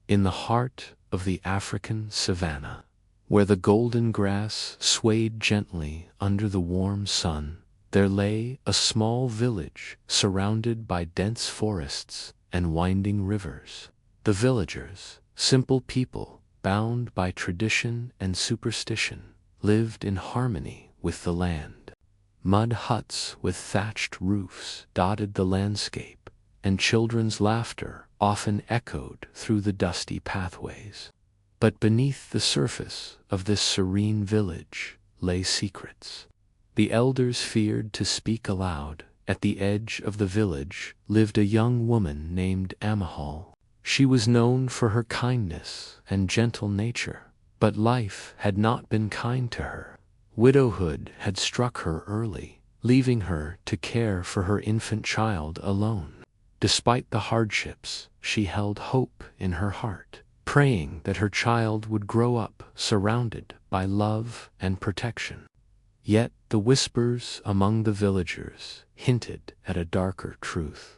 In the heart of the African savanna, where the golden grass swayed gently under the warm sun, there lay a small village surrounded by dense forests and winding rivers. The villagers, simple people bound by tradition and superstition, lived in harmony with the land. Mud huts with thatched roofs dotted the landscape, and children's laughter often echoed through the dusty pathways. But beneath the surface of this serene village lay secrets. The elders feared to speak aloud. At the edge of the village lived a young woman named Amahal. She was known for her kindness and gentle nature, but life had not been kind to her. Widowhood had struck her early, leaving her to care for her infant child alone. Despite the hardships, she held hope in her heart, praying that her child would grow up surrounded by love and protection. Yet the whispers among the villagers hinted at a darker truth.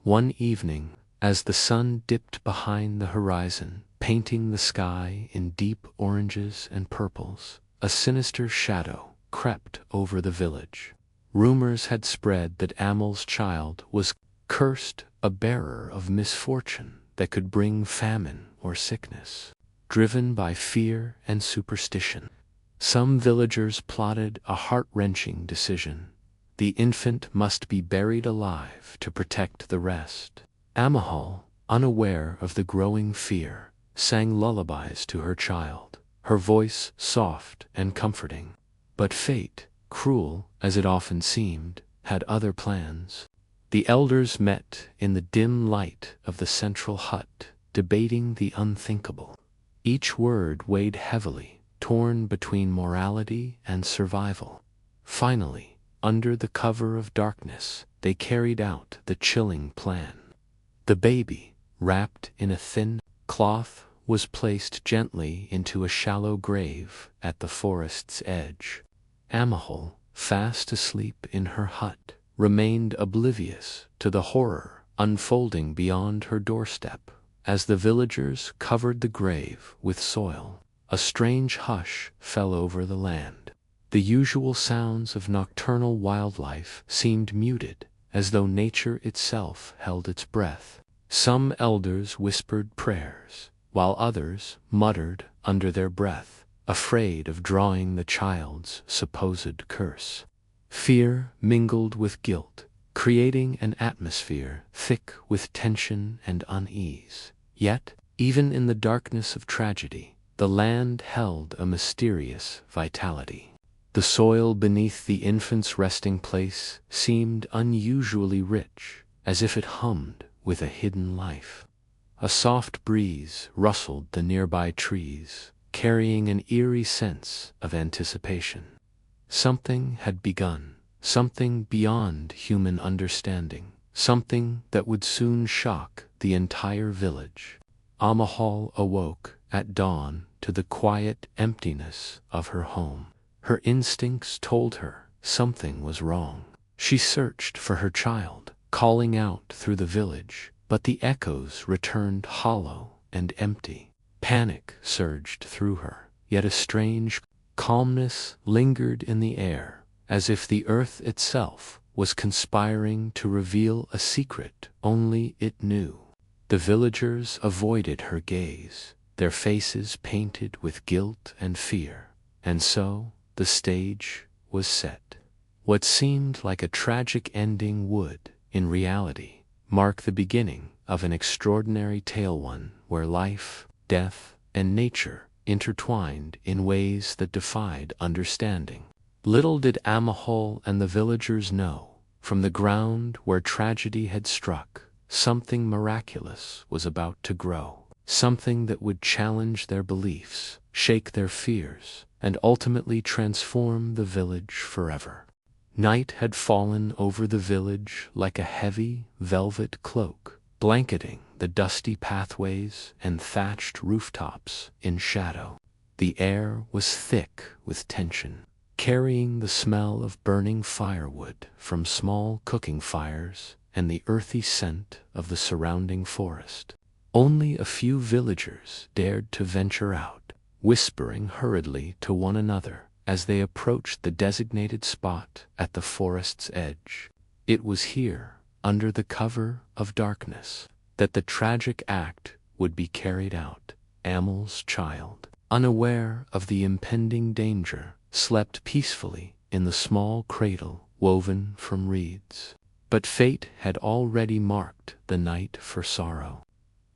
One evening, as the sun dipped behind the horizon, painting the sky in deep oranges and purples, a sinister shadow crept over the village. Rumors had spread that Amal's child was cursed, a bearer of misfortune that could bring famine or sickness. Driven by fear and superstition, some villagers plotted a heart-wrenching decision. The infant must be buried alive to protect the rest. Amahal, unaware of the growing fear, sang lullabies to her child, her voice soft and comforting. But fate, cruel as it often seemed, had other plans. The elders met in the dim light of the central hut, debating the unthinkable. Each word weighed heavily, torn between morality and survival. Finally, under the cover of darkness, they carried out the chilling plan. The baby, wrapped in a thin cloth, was placed gently into a shallow grave at the forest's edge. Amahal, fast asleep in her hut, remained oblivious to the horror unfolding beyond her doorstep. As the villagers covered the grave with soil, a strange hush fell over the land. The usual sounds of nocturnal wildlife seemed muted, as though nature itself held its breath. Some elders whispered prayers, while others muttered under their breath, afraid of drawing the child's supposed curse. Fear mingled with guilt, creating an atmosphere thick with tension and unease. Yet, even in the darkness of tragedy, the land held a mysterious vitality. The soil beneath the infant's resting place seemed unusually rich, as if it hummed with a hidden life. A soft breeze rustled the nearby trees, carrying an eerie sense of anticipation. Something had begun, something beyond human understanding, something that would soon shock the entire village. Amahal awoke at dawn to the quiet emptiness of her home. Her instincts told her something was wrong. She searched for her child, calling out through the village, but the echoes returned hollow and empty. Panic surged through her, yet a strange calmness lingered in the air, as if the earth itself was conspiring to reveal a secret only it knew. The villagers avoided her gaze, their faces painted with guilt and fear, and so the stage was set. What seemed like a tragic ending would, in reality, mark the beginning of an extraordinary tale, one where life, death, and nature intertwined in ways that defied understanding. Little did Amahal and the villagers know, from the ground where tragedy had struck, something miraculous was about to grow, something that would challenge their beliefs, shake their fears, and ultimately transform the village forever. Night had fallen over the village like a heavy, velvet cloak, blanketing the dusty pathways and thatched rooftops in shadow. The air was thick with tension, carrying the smell of burning firewood from small cooking fires and the earthy scent of the surrounding forest. Only a few villagers dared to venture out, whispering hurriedly to one another as they approached the designated spot at the forest's edge. It was here, under the cover of darkness, that the tragic act would be carried out. Amel's child, unaware of the impending danger, slept peacefully in the small cradle woven from reeds. But fate had already marked the night for sorrow.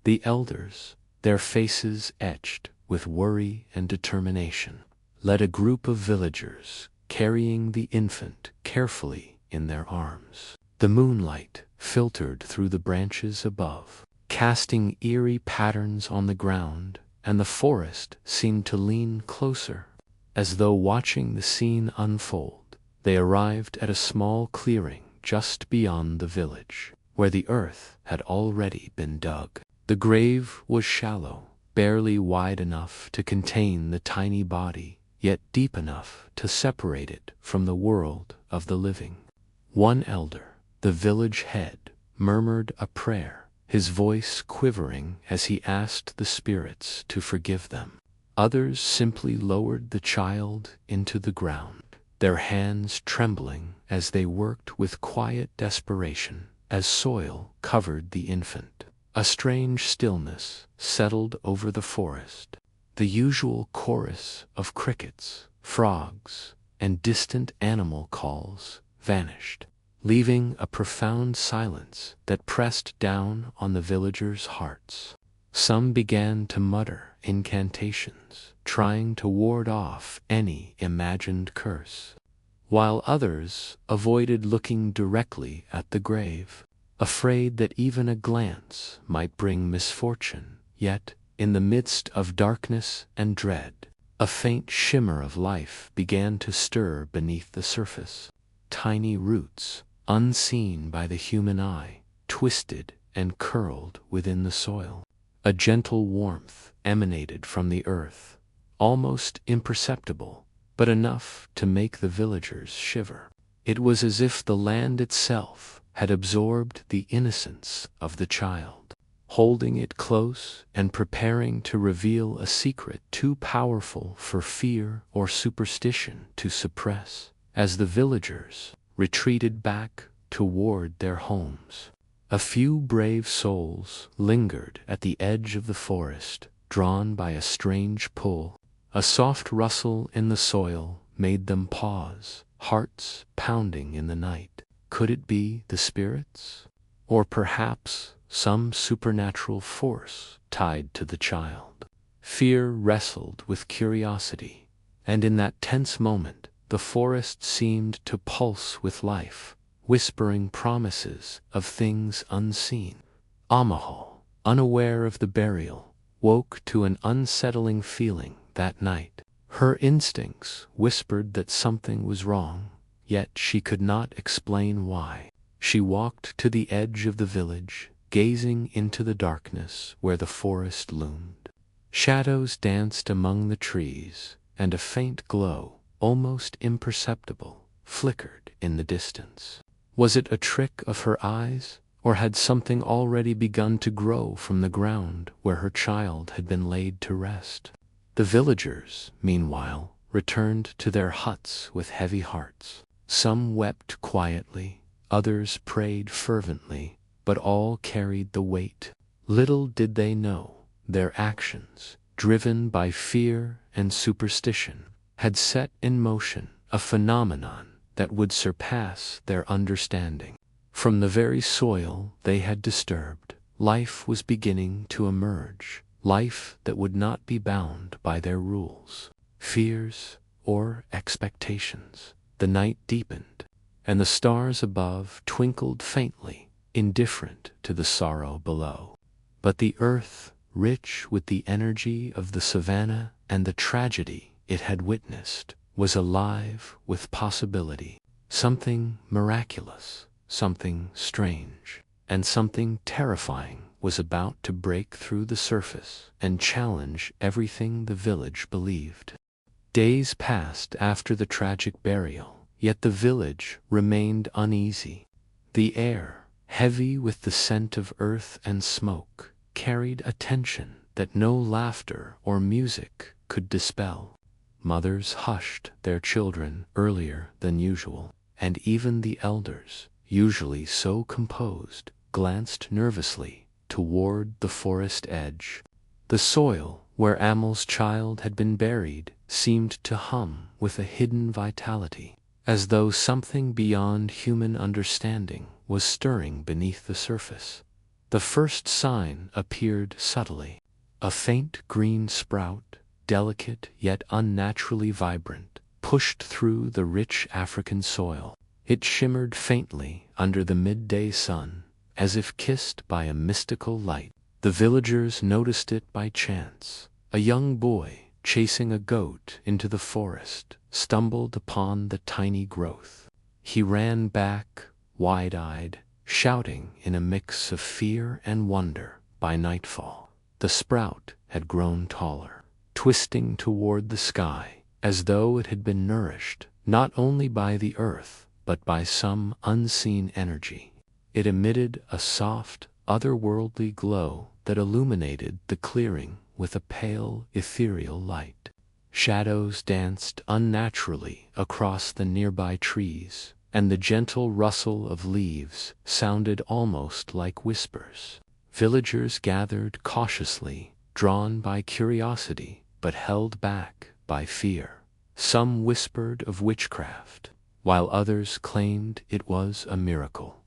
The elders, their faces etched with worry and determination, led a group of villagers carrying the infant carefully in their arms. The moonlight filtered through the branches above, casting eerie patterns on the ground, and the forest seemed to lean closer. As though watching the scene unfold, they arrived at a small clearing just beyond the village, where the earth had already been dug. The grave was shallow, barely wide enough to contain the tiny body, yet deep enough to separate it from the world of the living. One elder, the village head, murmured a prayer, his voice quivering as he asked the spirits to forgive them. Others simply lowered the child into the ground, their hands trembling as they worked with quiet desperation as soil covered the infant. A strange stillness settled over the forest. The usual chorus of crickets, frogs, and distant animal calls vanished, leaving a profound silence that pressed down on the villagers' hearts. Some began to mutter incantations, trying to ward off any imagined curse, while others avoided looking directly at the grave, afraid that even a glance might bring misfortune. Yet, in the midst of darkness and dread, a faint shimmer of life began to stir beneath the surface. Tiny roots, unseen by the human eye, twisted and curled within the soil. A gentle warmth emanated from the earth, almost imperceptible, but enough to make the villagers shiver. It was as if the land itself had absorbed the innocence of the child, holding it close and preparing to reveal a secret too powerful for fear or superstition to suppress. As the villagers retreated back toward their homes, a few brave souls lingered at the edge of the forest, drawn by a strange pull. A soft rustle in the soil made them pause, hearts pounding in the night. Could it be the spirits? Or perhaps some supernatural force tied to the child? Fear wrestled with curiosity, and in that tense moment, the forest seemed to pulse with life, whispering promises of things unseen. Amahal, unaware of the burial, woke to an unsettling feeling that night. Her instincts whispered that something was wrong, yet she could not explain why. She walked to the edge of the village, gazing into the darkness where the forest loomed. Shadows danced among the trees, and a faint glow, almost imperceptible, flickered in the distance. Was it a trick of her eyes, or had something already begun to grow from the ground where her child had been laid to rest? The villagers, meanwhile, returned to their huts with heavy hearts. Some wept quietly, others prayed fervently, but all carried the weight. Little did they know, their actions, driven by fear and superstition, had set in motion a phenomenon that would surpass their understanding. From the very soil they had disturbed, life was beginning to emerge, life that would not be bound by their rules, fears, or expectations. The night deepened, and the stars above twinkled faintly, indifferent to the sorrow below. But the earth, rich with the energy of the savanna and the tragedy it had witnessed, was alive with possibility. Something miraculous, something strange, and something terrifying was about to break through the surface and challenge everything the village believed. Days passed after the tragic burial, yet the village remained uneasy. The air, heavy with the scent of earth and smoke, carried a tension that no laughter or music could dispel. Mothers hushed their children earlier than usual, and even the elders, usually so composed, glanced nervously toward the forest edge. The soil where Amel's child had been buried seemed to hum with a hidden vitality, as though something beyond human understanding was stirring beneath the surface. The first sign appeared subtly, a faint green sprout, delicate yet unnaturally vibrant, pushed through the rich African soil. It shimmered faintly under the midday sun, as if kissed by a mystical light. The villagers noticed it by chance. A young boy, chasing a goat into the forest, stumbled upon the tiny growth. He ran back, wide-eyed, shouting in a mix of fear and wonder. By nightfall, the sprout had grown taller, twisting toward the sky, as though it had been nourished not only by the earth, but by some unseen energy. It emitted a soft, otherworldly glow that illuminated the clearing with a pale, ethereal light. Shadows danced unnaturally across the nearby trees, and the gentle rustle of leaves sounded almost like whispers. Villagers gathered cautiously, drawn by curiosity, but held back by fear. Some whispered of witchcraft, while others claimed it was a miracle.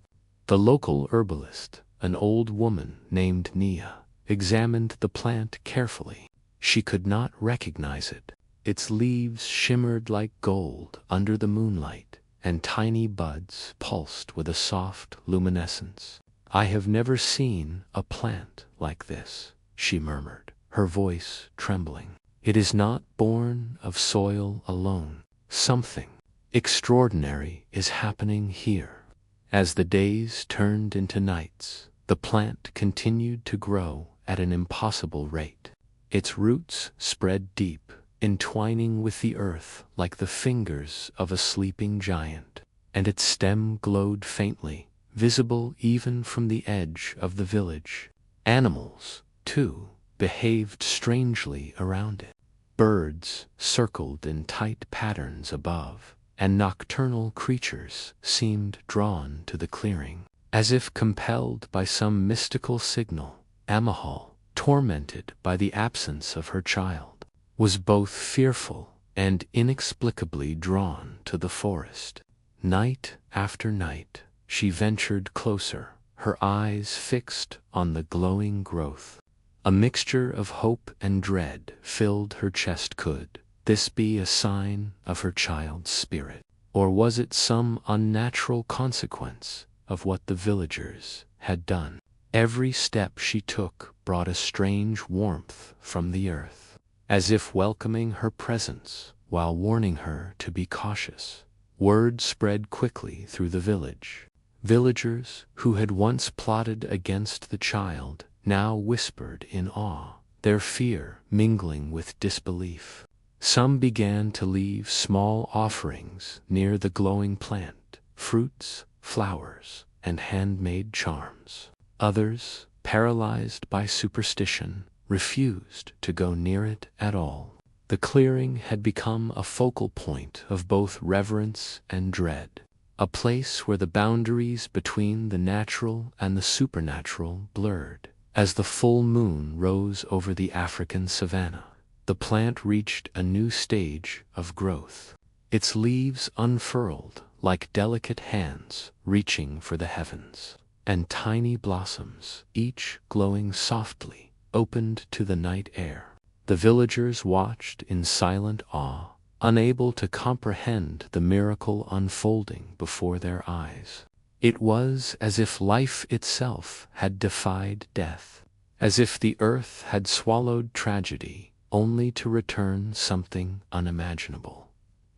The local herbalist, an old woman named Nia, examined the plant carefully. She could not recognize it. Its leaves shimmered like gold under the moonlight, and tiny buds pulsed with a soft luminescence. "I have never seen a plant like this," she murmured, her voice trembling. "It is not born of soil alone. Something extraordinary is happening here." As the days turned into nights, the plant continued to grow at an impossible rate. Its roots spread deep, entwining with the earth like the fingers of a sleeping giant, and its stem glowed faintly, visible even from the edge of the village. Animals, too, behaved strangely around it. Birds circled in tight patterns above, and nocturnal creatures seemed drawn to the clearing. As if compelled by some mystical signal, Amahal, tormented by the absence of her child, was both fearful and inexplicably drawn to the forest. Night after night, she ventured closer, her eyes fixed on the glowing growth. A mixture of hope and dread filled her chest. Could this be a sign of her child's spirit? Or was it some unnatural consequence of what the villagers had done? Every step she took brought a strange warmth from the earth, as if welcoming her presence while warning her to be cautious. Word spread quickly through the village. Villagers who had once plotted against the child now whispered in awe, their fear mingling with disbelief. Some began to leave small offerings near the glowing plant, fruits, flowers, and handmade charms. Others, paralyzed by superstition, refused to go near it at all. The clearing had become a focal point of both reverence and dread, a place where the boundaries between the natural and the supernatural blurred. As the full moon rose over the African savanna, the plant reached a new stage of growth. Its leaves unfurled like delicate hands reaching for the heavens, and tiny blossoms, each glowing softly, opened to the night air. The villagers watched in silent awe, unable to comprehend the miracle unfolding before their eyes. It was as if life itself had defied death, as if the earth had swallowed tragedy only to return something unimaginable.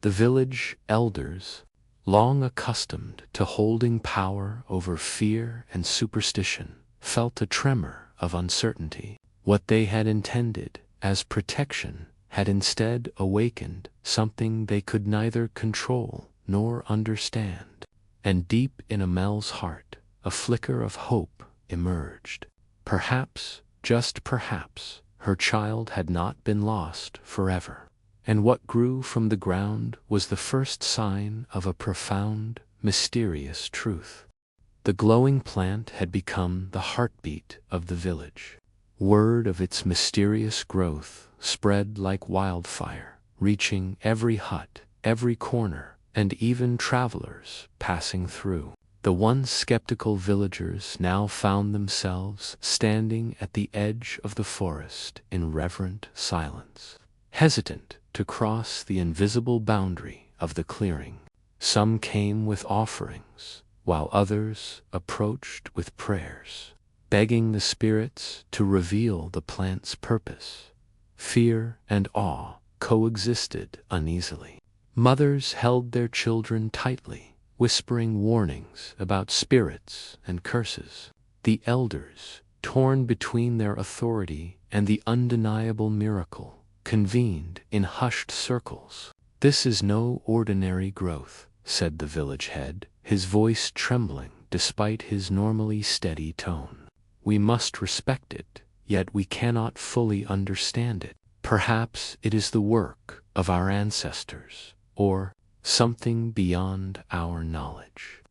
The village elders, long accustomed to holding power over fear and superstition, felt a tremor of uncertainty. What they had intended as protection had instead awakened something they could neither control nor understand. And deep in Amel's heart, a flicker of hope emerged. Perhaps just perhaps, her child had not been lost forever. And what grew from the ground was the first sign of a profound, mysterious truth. The glowing plant had become the heartbeat of the village. Word of its mysterious growth spread like wildfire, reaching every hut, every corner, and even travelers passing through. The once skeptical villagers now found themselves standing at the edge of the forest in reverent silence, hesitant to cross the invisible boundary of the clearing. Some came with offerings, while others approached with prayers, begging the spirits to reveal the plant's purpose. Fear and awe coexisted uneasily. Mothers held their children tightly, whispering warnings about spirits and curses. The elders, torn between their authority and the undeniable miracle, convened in hushed circles. "This is no ordinary growth," said the village head, his voice trembling despite his normally steady tone. "We must respect it, yet we cannot fully understand it. Perhaps it is the work of our ancestors, or something beyond our knowledge."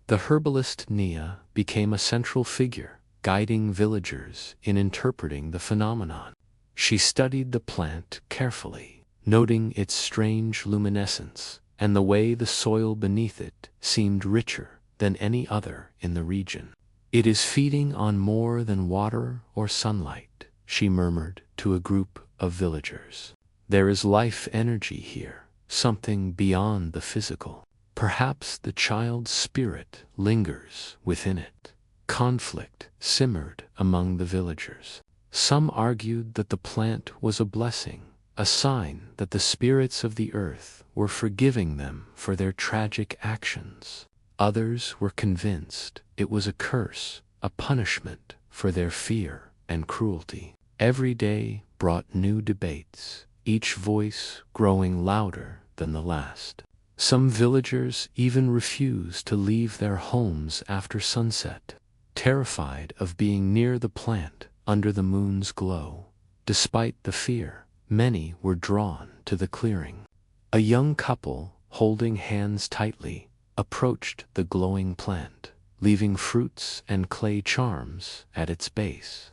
The herbalist Nia became a central figure, guiding villagers in interpreting the phenomenon. She studied the plant carefully, noting its strange luminescence and the way the soil beneath it seemed richer than any other in the region. "It is feeding on more than water or sunlight," she murmured to a group of villagers. "There is life energy here, something beyond the physical. Perhaps the child's spirit lingers within it." Conflict simmered among the villagers. Some argued that the plant was a blessing, a sign that the spirits of the earth were forgiving them for their tragic actions. Others were convinced it was a curse, a punishment for their fear and cruelty. Every day brought new debates, each voice growing louder than the last. Some villagers even refused to leave their homes after sunset, terrified of being near the plant under the moon's glow. Despite the fear, many were drawn to the clearing. A young couple, holding hands tightly, approached the glowing plant, leaving fruits and clay charms at its base.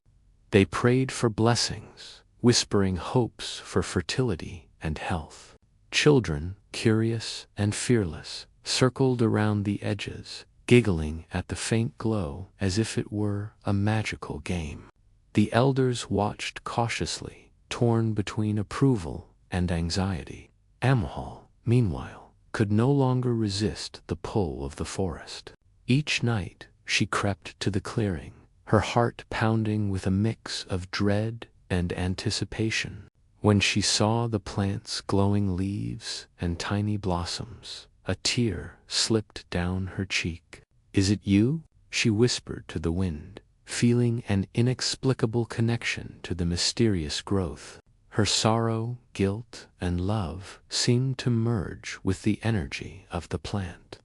They prayed for blessings, whispering hopes for fertility and health. Children, curious and fearless, circled around the edges, giggling at the faint glow as if it were a magical game. The elders watched cautiously, torn between approval and anxiety. Amahal, meanwhile, could no longer resist the pull of the forest. Each night she crept to the clearing, her heart pounding with a mix of dread and anticipation. When she saw the plant's glowing leaves and tiny blossoms, a tear slipped down her cheek. "Is it you?" she whispered to the wind, feeling an inexplicable connection to the mysterious growth. Her sorrow, guilt, and love seemed to merge with the energy of the plant.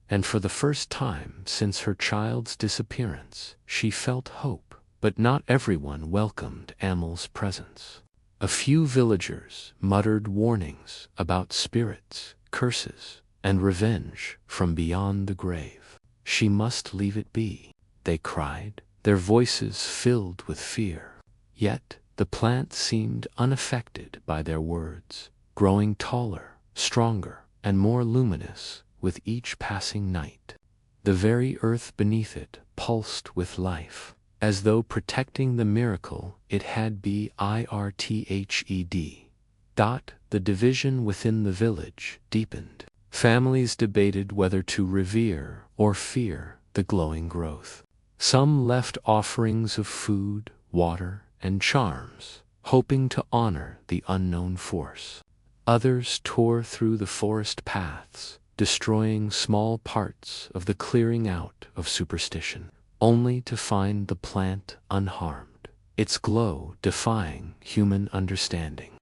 And for the first time since her child's disappearance, she felt hope. But not everyone welcomed Amal's presence. A few villagers muttered warnings about spirits, curses, and revenge from beyond the grave. "She must leave it be," they cried, their voices filled with fear. Yet the plant seemed unaffected by their words, growing taller, stronger, and more luminous with each passing night. The very earth beneath it pulsed with life, as though protecting the miracle it had been. The division within the village deepened. Families debated whether to revere or fear the glowing growth. Some left offerings of food, water, and charms, hoping to honor the unknown force. Others tore through the forest paths, destroying small parts of the clearing out of superstition, only to find the plant unharmed, its glow defying human understanding.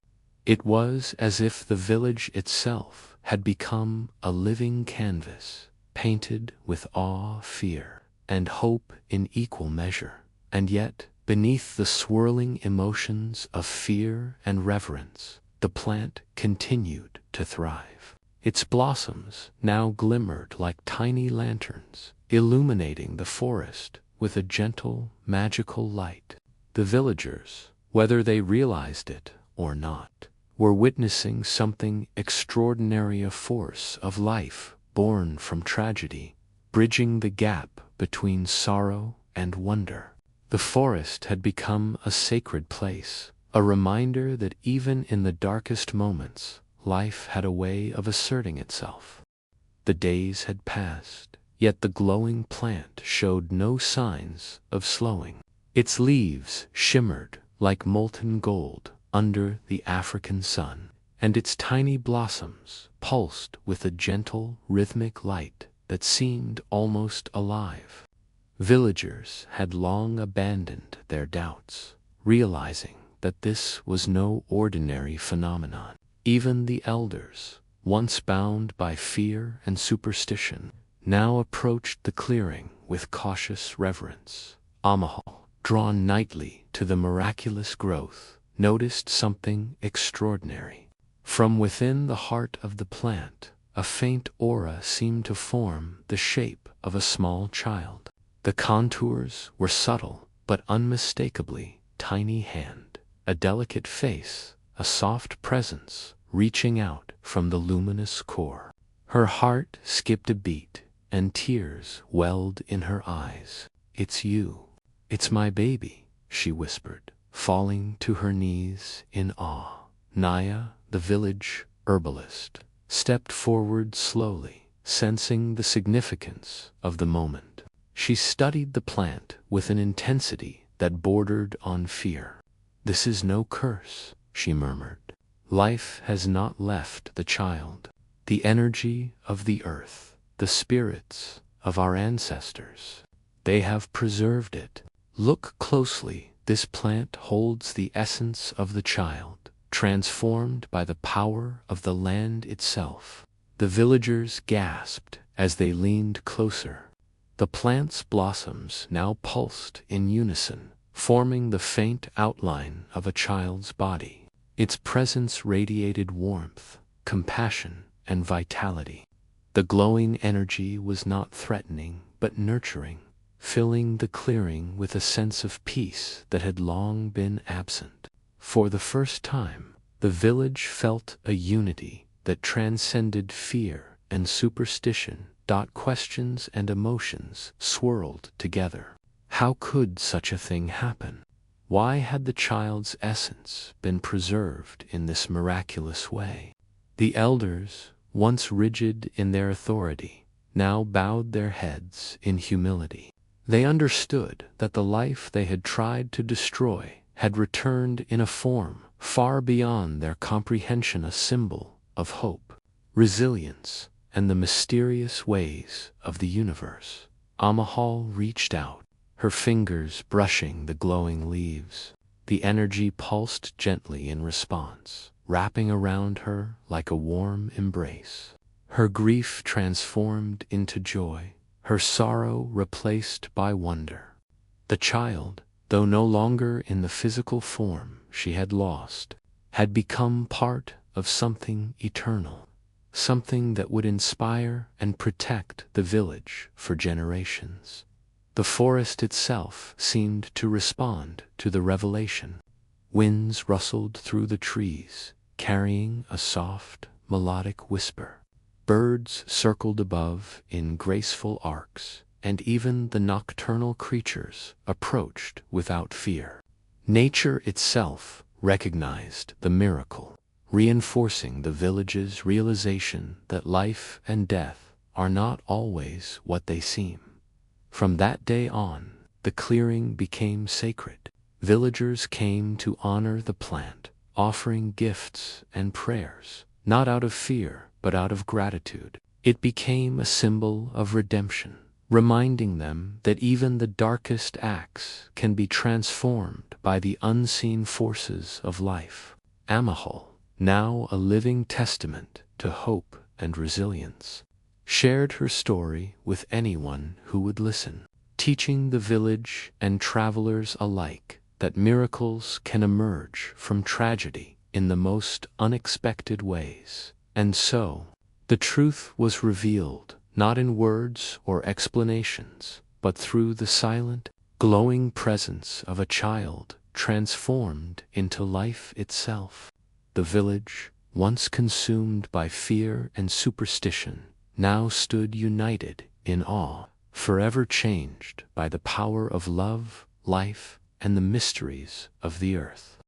It was as if the village itself had become a living canvas, painted with awe, fear, and hope in equal measure. And yet, Beneath the swirling emotions of fear and reverence, the plant continued to thrive. Its blossoms now glimmered like tiny lanterns, illuminating the forest with a gentle, magical light. The villagers, whether they realized it or not, were witnessing something extraordinary, a force of life born from tragedy, bridging the gap between sorrow and wonder. The forest had become a sacred place, a reminder that even in the darkest moments, life had a way of asserting itself. The days had passed, yet the glowing plant showed no signs of slowing. Its leaves shimmered like molten gold under the African sun, and its tiny blossoms pulsed with a gentle, rhythmic light that seemed almost alive. Villagers had long abandoned their doubts, realizing that this was no ordinary phenomenon. Even the elders, once bound by fear and superstition, now approached the clearing with cautious reverence. Amahal, drawn nightly to the miraculous growth, noticed something extraordinary. From within the heart of the plant, a faint aura seemed to form the shape of a small child. The contours were subtle, but unmistakably tiny hand, a delicate face, a soft presence reaching out from the luminous core. Her heart skipped a beat, and tears welled in her eyes. "It's you. It's my baby," she whispered, falling to her knees in awe. Naya, the village herbalist, stepped forward slowly, sensing the significance of the moment. She studied the plant with an intensity that bordered on fear. "This is no curse," she murmured. "Life has not left the child. The energy of the earth, the spirits of our ancestors, they have preserved it. Look closely. This plant holds the essence of the child, transformed by the power of the land itself." The villagers gasped as they leaned closer. The plant's blossoms now pulsed in unison, forming the faint outline of a child's body. Its presence radiated warmth, compassion, and vitality. The glowing energy was not threatening but nurturing, filling the clearing with a sense of peace that had long been absent. For the first time, the village felt a unity that transcended fear and superstition. Questions and emotions swirled together. How could such a thing happen? Why had the child's essence been preserved in this miraculous way? The elders, once rigid in their authority, now bowed their heads in humility. They understood that the life they had tried to destroy had returned in a form far beyond their comprehension, a symbol of hope, resilience, and the mysterious ways of the universe. Amahal reached out, her fingers brushing the glowing leaves. The energy pulsed gently in response, wrapping around her like a warm embrace. Her grief transformed into joy, her sorrow replaced by wonder. The child, though no longer in the physical form she had lost, had become part of something eternal, something that would inspire and protect the village for generations. The forest itself seemed to respond to the revelation. Winds rustled through the trees, carrying a soft, melodic whisper. Birds circled above in graceful arcs, and even the nocturnal creatures approached without fear. Nature itself recognized the miracle, reinforcing the village's realization that life and death are not always what they seem. From that day on, the clearing became sacred. Villagers came to honor the plant, offering gifts and prayers, not out of fear, but out of gratitude. It became a symbol of redemption, reminding them that even the darkest acts can be transformed by the unseen forces of life. Amahal, now a living testament to hope and resilience, shared her story with anyone who would listen, teaching the village and travelers alike that miracles can emerge from tragedy in the most unexpected ways. And so, the truth was revealed, not in words or explanations, but through the silent, glowing presence of a child transformed into life itself. The village, once consumed by fear and superstition, now stood united in awe, forever changed by the power of love, life, and the mysteries of the earth.